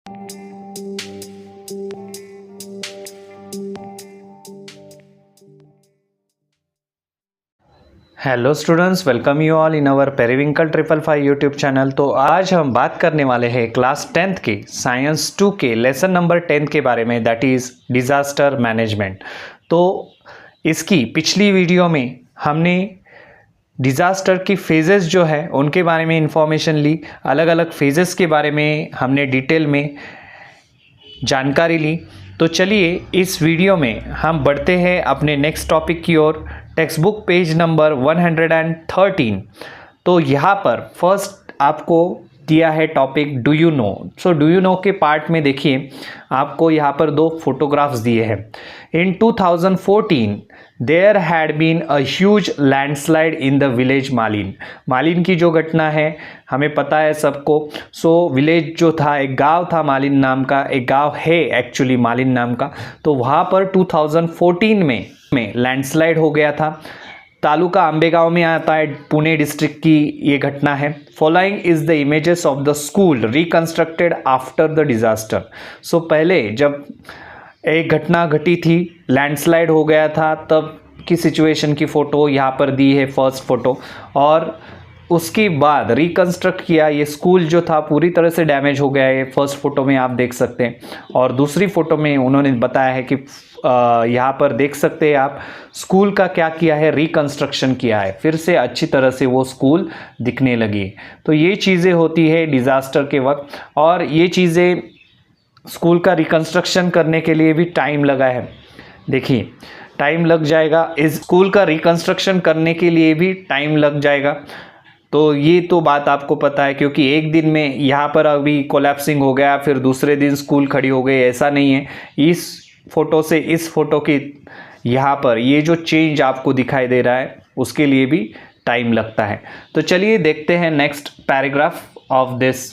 Hello students, welcome you all in our periwinkle 555 YouTube channel. तो आज हम बात करने वाले हैं क्लास 10th के साइंस 2 के लेसन नंबर 10 के बारे में, दैट इज़ डिज़ास्टर मैनेजमेंट। तो इसकी पिछली वीडियो में हमने डिज़ास्टर की फेजेस जो है उनके बारे में इंफॉर्मेशन ली, अलग अलग फेजेस के बारे में हमने डिटेल में जानकारी ली। तो चलिए इस वीडियो में हम बढ़ते हैं अपने नेक्स्ट टॉपिक की ओर। Text book page number 113। तो यहाँ पर फर्स्ट आपको दिया है topic do you know. So do you know के पार्ट में देखिए आपको यहाँ पर दो फोटोग्राफ्स दिए हैं। In 2014 there had been a huge landslide in the village Malin. Malin की जो घटना है हमें पता है सबको। सो विलेज जो था, एक गांव था मालिन नाम का, एक गांव है एक्चुअली मालिन नाम का। तो वहाँ पर 2014 में लैंडस्लाइड हो गया था। तालुका आंबेगांव में आता है, पुणे डिस्ट्रिक्ट की ये घटना है। Following is the images of the school reconstructed after the disaster. So पहले जब एक घटना घटी थी, लैंडस्लाइड हो गया था, तब की सिचुएशन की फ़ोटो यहाँ पर दी है, फर्स्ट फ़ोटो। और उसके बाद रिकंस्ट्रक्ट किया। ये स्कूल जो था पूरी तरह से डैमेज हो गया है, फर्स्ट फ़ोटो में आप देख सकते हैं। और दूसरी फ़ोटो में उन्होंने बताया है कि यहाँ पर देख सकते हैं आप, स्कूल का क्या किया है, रिकंस्ट्रक्शन किया है, फिर से अच्छी तरह से वो स्कूल दिखने लगी। तो ये चीज़ें होती है डिज़ास्टर के वक्त, और ये चीज़ें स्कूल का रिकंस्ट्रक्शन करने के लिए भी टाइम लगा है। देखिए टाइम लग जाएगा, इस स्कूल का रिकंस्ट्रक्शन करने के लिए भी टाइम लग जाएगा। तो ये तो बात आपको पता है, क्योंकि एक दिन में यहाँ पर अभी कोलैप्सिंग हो गया, फिर दूसरे दिन स्कूल खड़ी हो गई, ऐसा नहीं है। इस फोटो से इस फोटो की यहाँ पर ये जो चेंज आपको दिखाई दे रहा है उसके लिए भी टाइम लगता है। तो चलिए देखते हैं next paragraph of this.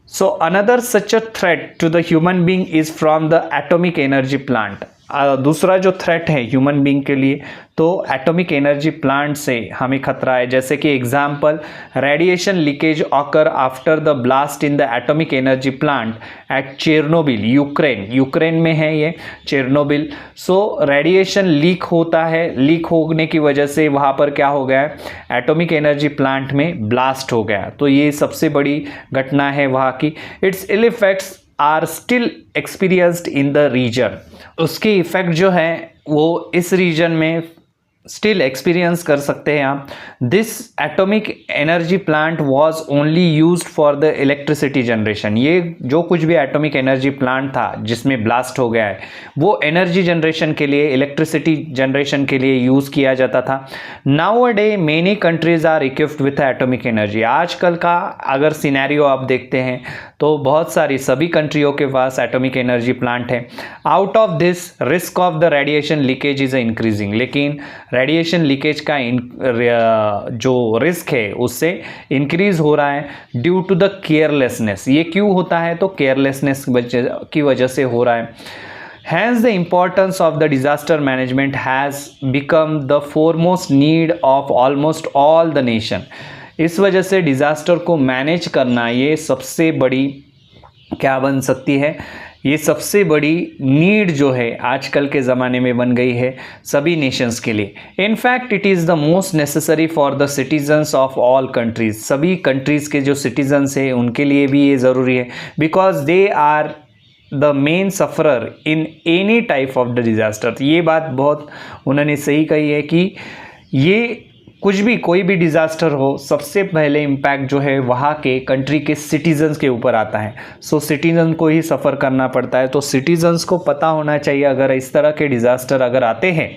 So another such a threat to the human being is from the atomic energy plant। दूसरा जो थ्रेट है ह्यूमन बीइंग के लिए, तो एटॉमिक एनर्जी प्लांट से हमें खतरा है। जैसे कि example, radiation leakage occur after the blast in the atomic energy plant at Chernobyl, Ukraine में है ये चेरनोबिल। सो रेडिएशन लीक होता है, लीक होने की वजह से वहाँ पर क्या हो गया है, एटॉमिक एनर्जी प्लांट में ब्लास्ट हो गया। तो ये सबसे बड़ी घटना है वहाँ की। It's ill effects are still experienced in the region. उसके इफेक्ट जो है वो इस रीजन में स्टिल एक्सपीरियंस कर सकते हैं आप। This atomic energy plant was only used for the electricity generation. ये जो कुछ भी एटॉमिक एनर्जी प्लांट था जिसमें ब्लास्ट हो गया है, वो एनर्जी जनरेशन के लिए, इलेक्ट्रिसिटी जनरेशन के लिए यूज़ किया जाता था। Nowadays many countries are equipped with atomic energy. आजकल का अगर सिनेरियो आप देखते हैं तो बहुत सारी, सभी कंट्रियों के पास एटॉमिक एनर्जी प्लांट है। Out of this risk of the radiation leakage is increasing. लेकिन रेडिएशन लीकेज का जो रिस्क है उससे इंक्रीज हो रहा है ड्यू टू द केयरलेसनेस। ये क्यों होता है, तो केयरलेसनेस की वजह से हो रहा है। Hence the importance of the disaster management has become the foremost need of almost all the nation। इस वजह से डिज़ास्टर को मैनेज करना ये सबसे बड़ी क्या बन सकती है, ये सबसे बड़ी नीड जो है आजकल के ज़माने में बन गई है सभी नेशंस के लिए। In fact it is the most necessary for the citizens of all countries. सभी कंट्रीज़ के जो सिटीजन्स हैं उनके लिए भी ये ज़रूरी है, because they are the main sufferer in any type of the disaster. ये बात बहुत उन्होंने सही कही है कि ये कुछ भी, कोई भी डिज़ास्टर हो, सबसे पहले इम्पैक्ट जो है वहाँ के कंट्री के सिटीजन्स के ऊपर आता है। सो सिटीजन को ही सफ़र करना पड़ता है। तो सिटीजन्स को पता होना चाहिए अगर इस तरह के डिज़ास्टर अगर आते हैं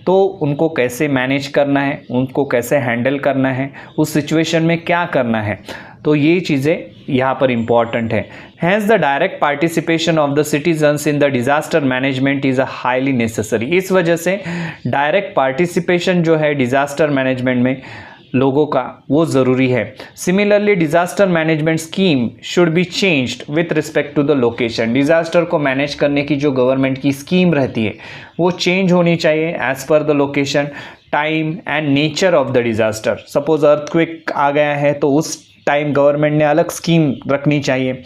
तो उनको कैसे मैनेज करना है, उनको कैसे हैंडल करना है, उस सिचुएशन में क्या करना है। तो ये चीज़ें यहाँ पर इम्पॉर्टेंट है। Hence the direct participation of the citizens in the disaster management is a highly necessary. इस वजह से डायरेक्ट पार्टिसिपेशन जो है डिज़ास्टर मैनेजमेंट में लोगों का, वो ज़रूरी है। Similarly disaster management scheme should be changed with respect to the location. Disaster को मैनेज करने की जो गवर्नमेंट की स्कीम रहती है वो चेंज होनी चाहिए as per the location, time and nature of the disaster. Suppose earthquake आ गया है तो उस टाइम गवर्नमेंट ने अलग स्कीम रखनी चाहिए।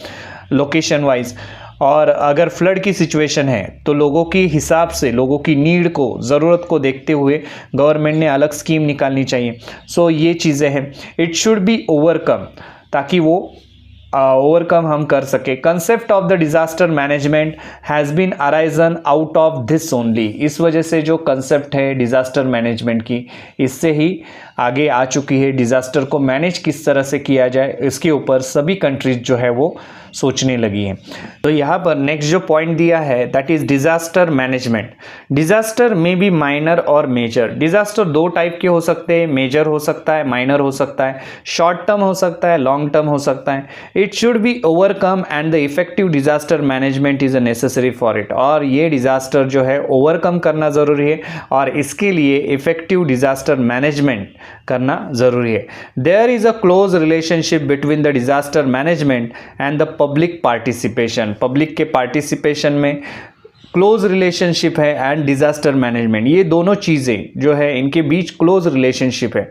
Location wise. और अगर फ्लड की सिचुएशन है तो लोगों की हिसाब से, लोगों की नीड को, ज़रूरत को देखते हुए गवर्नमेंट ने अलग स्कीम निकालनी चाहिए। सो ये चीज़ें हैं, इट शुड बी ओवरकम, ताकि वो ओवरकम हम कर सके। Concept of the disaster management has been arisen out of this only. इस वजह से जो कंसेप्ट है डिजास्टर मैनेजमेंट की, इससे ही आगे आ चुकी है। डिजास्टर को मैनेज किस तरह से किया जाए, इसके ऊपर सभी कंट्रीज जो है वो सोचने लगी हैं। तो यहाँ पर नेक्स्ट जो पॉइंट दिया है that is disaster management. Disaster में बी माइनर और मेजर। डिजास्टर दो टाइप के हो सकते हैं, मेजर हो सकता है, माइनर हो सकता है, शॉर्ट टर्म हो सकता है, लॉन्ग टर्म हो सकता है। It should be overcome and the effective disaster management is necessary for it. और ये डिजास्टर जो है ओवरकम करना ज़रूरी है और इसके लिए इफेक्टिव डिजास्टर मैनेजमेंट करना ज़रूरी है। There is a close relationship between the disaster management and the public participation. Public के पार्टिसिपेशन में क्लोज रिलेशनशिप है एंड डिजास्टर मैनेजमेंट, ये दोनों चीज़ें जो है इनके बीच क्लोज रिलेशनशिप है।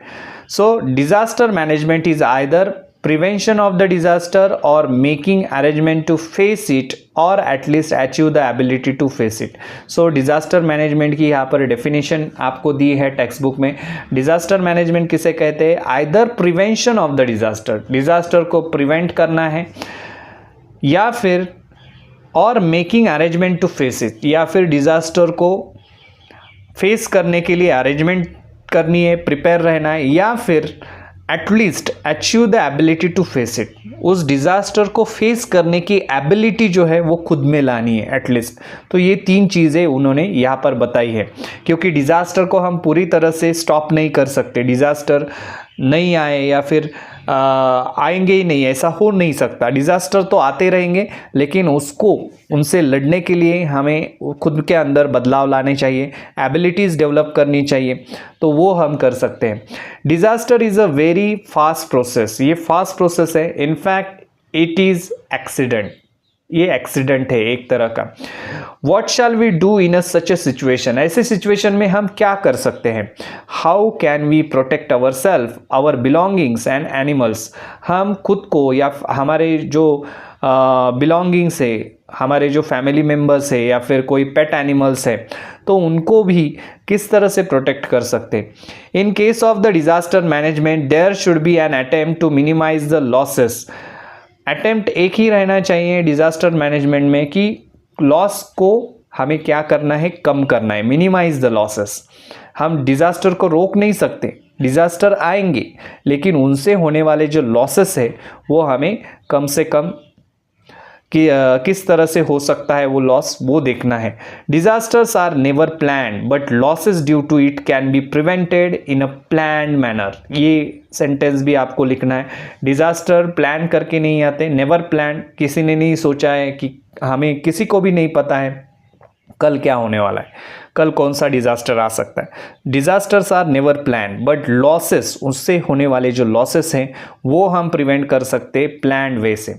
So disaster management is either prevention of the disaster or making arrangement to face it or at least achieve the ability to face it. So disaster management की यहाँ पर definition आपको दी है टेक्स्ट बुक में। disaster management किसे कहते हैं? either prevention of the disaster, disaster को prevent करना है, या फिर और making arrangement to face it, या फिर डिज़ास्टर को फेस करने के लिए अरेंजमेंट करनी है, प्रिपेयर रहना है, या फिर at least achieve the ability to face it. उस डिज़ास्टर को फेस करने की एबिलिटी जो है वो खुद में लानी है एटलीस्ट। तो ये तीन चीज़ें उन्होंने यहाँ पर बताई है, क्योंकि डिज़ास्टर को हम पूरी तरह से स्टॉप नहीं कर सकते। डिज़ास्टर नहीं आए या फिर आएंगे ही नहीं, ऐसा हो नहीं सकता। डिज़ास्टर तो आते रहेंगे, लेकिन उनसे लड़ने के लिए हमें खुद के अंदर बदलाव लाने चाहिए, एबिलिटीज़ डेवलप करनी चाहिए, तो वो हम कर सकते हैं। Disaster is a very fast process, ये फास्ट प्रोसेस है। इनफैक्ट इट इज़ एक्सीडेंट, ये एक्सीडेंट है एक तरह का। What shall we do in such a situation, ऐसे सिचुएशन में हम क्या कर सकते हैं? How can we protect our self, our belongings and animals. हम खुद को या हमारे जो बिलोंगिंग्स है, हमारे जो फैमिली मेम्बर्स है या फिर कोई पेट एनिमल्स है, तो उनको भी किस तरह से प्रोटेक्ट कर सकते हैं। In case of the disaster management there should be an attempt to minimise the losses. Attempt एक ही रहना चाहिए डिजास्टर मैनेजमेंट में कि लॉस को हमें क्या करना है, कम करना है, मिनिमाइज द लॉसेस। हम डिजास्टर को रोक नहीं सकते, डिजास्टर आएंगे, लेकिन उनसे होने वाले जो लॉसेस है वो हमें कम से कम कि किस तरह से हो सकता है वो लॉस, वो देखना है। Disasters are never planned but losses due to it can be prevented in a planned manner. ये सेंटेंस भी आपको लिखना है। डिजास्टर प्लान करके नहीं आते, नेवर प्लान, किसी ने नहीं सोचा है कि हमें, किसी को भी नहीं पता है कल क्या होने वाला है, कल कौन सा डिजास्टर आ सकता है। Disasters are never plan but losses, उससे होने वाले जो लॉसेस हैं वो हम प्रिवेंट कर सकते प्लान्ड वे से।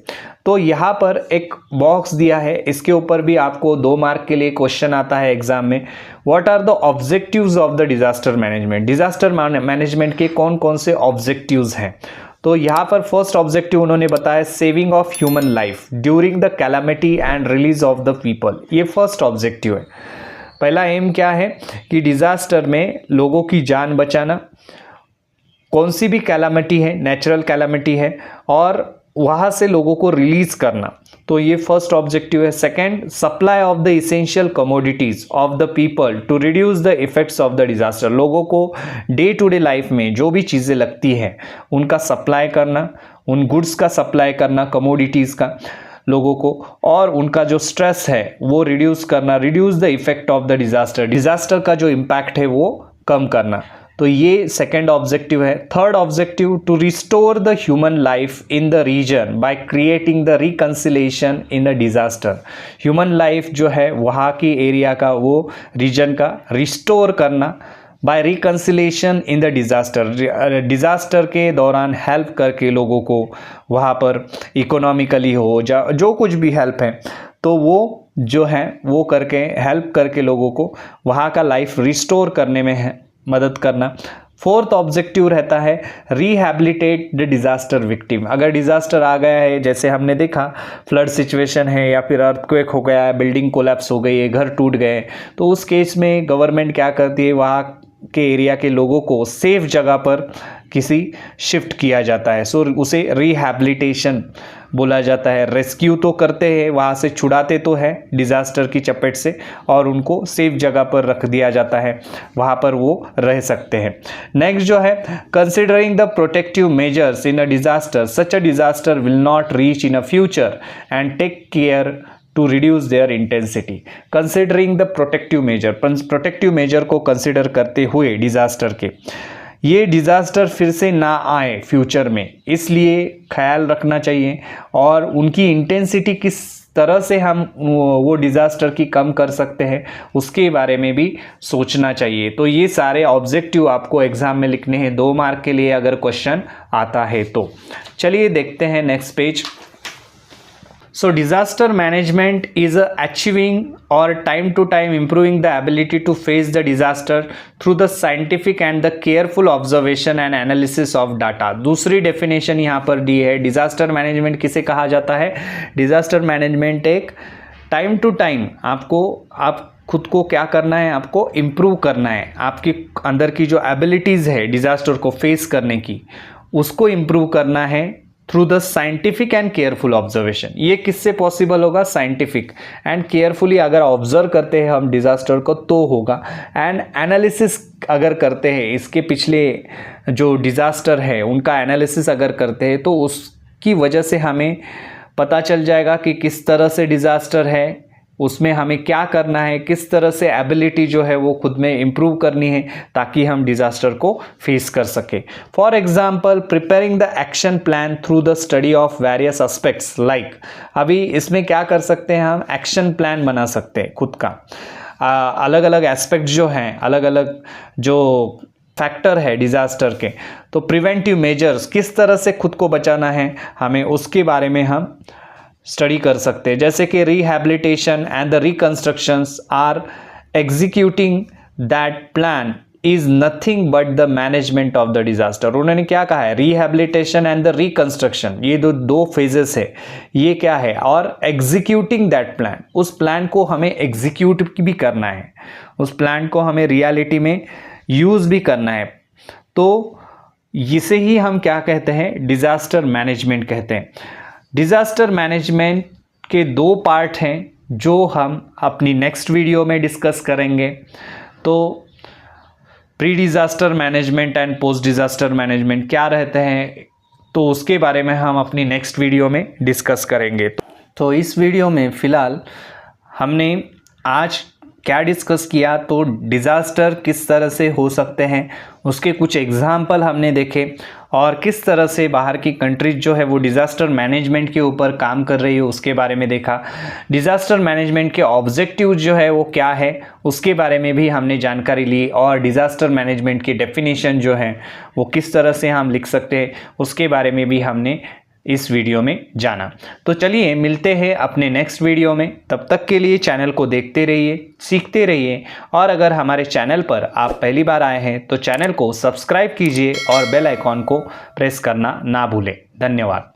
तो यहाँ पर एक बॉक्स दिया है, इसके ऊपर भी आपको 2 मार्क के लिए क्वेश्चन आता है एग्जाम में। What are the objectives of the disaster management. Disaster management के कौन कौन से ऑब्जेक्टिव्स हैं? तो यहाँ पर फर्स्ट ऑब्जेक्टिव उन्होंने बताया saving of human life during the calamity and release of the people. ये फर्स्ट ऑब्जेक्टिव है। पहला एम क्या है कि डिजास्टर में लोगों की जान बचाना, कौन सी भी कैलामिटी है, नेचुरल कैलामिटी है, और वहाँ से लोगों को रिलीज करना। तो ये फर्स्ट ऑब्जेक्टिव है। Second, supply of the essential commodities of the people to reduce the effects of the disaster. लोगों को डे टू डे लाइफ में जो भी चीज़ें लगती हैं उनका सप्लाई करना, उन गुड्स का सप्लाई करना, कमोडिटीज़ का लोगों को, और उनका जो स्ट्रेस है वो रिड्यूस करना, reduce the effect of the disaster, disaster का जो इम्पैक्ट है वो कम करना। तो ये सेकेंड ऑब्जेक्टिव है। Third objective, to restore the human life in the region by creating the reconciliation in a disaster. Human life जो है वहाँ की एरिया का, वो रीजन का रिस्टोर करना by reconciliation in the disaster. Disaster के दौरान हेल्प करके लोगों को वहाँ पर इकोनॉमिकली हो, जो कुछ भी हेल्प है, तो वो जो है वो करके, हेल्प करके लोगों को वहाँ का लाइफ रिस्टोर करने में है मदद करना। फोर्थ ऑब्जेक्टिव रहता है रिहैबिलिटेट द डिज़ास्टर विक्टिम। अगर डिज़ास्टर आ गया है, जैसे हमने देखा फ्लड सिचुएशन है या फिर अर्थक्वेक हो गया है, बिल्डिंग कोलैप्स हो गई है, घर टूट गए, तो उस केस में गवर्नमेंट क्या करती है, वहाँ के एरिया के लोगों को सेफ जगह पर किसी शिफ्ट किया जाता है। सो उसे रिहैबिलिटेशन बोला जाता है। रेस्क्यू तो करते हैं, वहाँ से छुड़ाते तो है डिज़ास्टर की चपेट से, और उनको सेफ जगह पर रख दिया जाता है, वहाँ पर वो रह सकते हैं। नेक्स्ट जो है, considering the protective measures in a disaster, such a disaster will not reach in a future and take care to reduce their intensity. Considering the protective measure, protective measure को कंसिडर करते हुए disaster के, ये disaster फिर से ना आए future में, इसलिए ख्याल रखना चाहिए, और उनकी इंटेंसिटी किस तरह से हम वो डिज़ास्टर की कम कर सकते हैं उसके बारे में भी सोचना चाहिए। तो ये सारे ऑब्जेक्टिव आपको एग्जाम में लिखने हैं 2 मार्क के लिए, अगर क्वेश्चन आता है तो। चलिए देखते हैं next page. So disaster management is achieving or time to time improving the ability to face the disaster through the scientific and the careful observation and analysis of data। दूसरी डेफिनेशन यहाँ पर दी है। डिज़ास्टर मैनेजमेंट किसे कहा जाता है? Disaster management एक time to time आप खुद को क्या करना है, आपको इम्प्रूव करना है, आपकी अंदर की जो एबिलिटीज़ है डिज़ास्टर को फेस करने की, उसको इम्प्रूव करना है through the scientific and careful observation. ये किससे पॉसिबल होगा? साइंटिफिक एंड केयरफुली अगर ऑब्जर्व करते हैं हम डिज़ास्टर को तो होगा। एंड एनालिसिस अगर करते हैं, इसके पिछले जो डिज़ास्टर है उनका एनालिसिस अगर करते हैं, तो उसकी वजह से हमें पता चल जाएगा कि किस तरह से डिज़ास्टर है, उसमें हमें क्या करना है, किस तरह से एबिलिटी जो है वो खुद में इम्प्रूव करनी है ताकि हम डिज़ास्टर को फेस कर सके। For example, preparing the action plan through the study of various aspects like, अभी इसमें क्या कर सकते हैं, हम एक्शन प्लान बना सकते हैं खुद का। अलग अलग एस्पेक्ट जो हैं, अलग अलग जो फैक्टर है डिज़ास्टर के, तो प्रिवेंटिव मेजर्स किस तरह से खुद को बचाना है हमें, उसके बारे में हम स्टडी कर सकते हैं। जैसे कि rehabilitation and the reconstructions are executing that plan is nothing but the management of the disaster. उन्होंने क्या कहा है? रिहैबिलिटेशन एंड द रिकंस्ट्रक्शन, ये दो फेजेस है, ये क्या है? और एग्जीक्यूटिंग दैट प्लान, उस प्लान को हमें एग्जीक्यूट भी करना है, उस प्लान को हमें रियलिटी में यूज़ भी करना है। तो इसे ही हम क्या कहते हैं? डिज़ास्टर मैनेजमेंट कहते हैं। डिज़ास्टर मैनेजमेंट के 2 पार्ट हैं जो हम अपनी नेक्स्ट वीडियो में डिस्कस करेंगे। तो pre disaster management and post disaster management क्या रहते हैं, तो उसके बारे में हम अपनी नेक्स्ट वीडियो में डिस्कस करेंगे। तो इस वीडियो में फ़िलहाल हमने आज क्या डिस्कस किया, तो डिज़ास्टर किस तरह से हो सकते हैं उसके कुछ एग्जाम्पल हमने देखे, और किस तरह से बाहर की कंट्रीज जो है वो डिज़ास्टर मैनेजमेंट के ऊपर काम कर रही है उसके बारे में देखा। डिज़ास्टर मैनेजमेंट के ऑब्जेक्टिव जो है वो क्या है उसके बारे में भी हमने जानकारी ली, और डिज़ास्टर मैनेजमेंट की डेफिनेशन जो है वो किस तरह से हम लिख सकते हैं उसके बारे में भी हमने इस वीडियो में जाना। तो चलिए मिलते हैं अपने नेक्स्ट वीडियो में, तब तक के लिए चैनल को देखते रहिए, सीखते रहिए, और अगर हमारे चैनल पर आप पहली बार आए हैं तो चैनल को सब्सक्राइब कीजिए और बेल आइकॉन को प्रेस करना ना भूलें। धन्यवाद।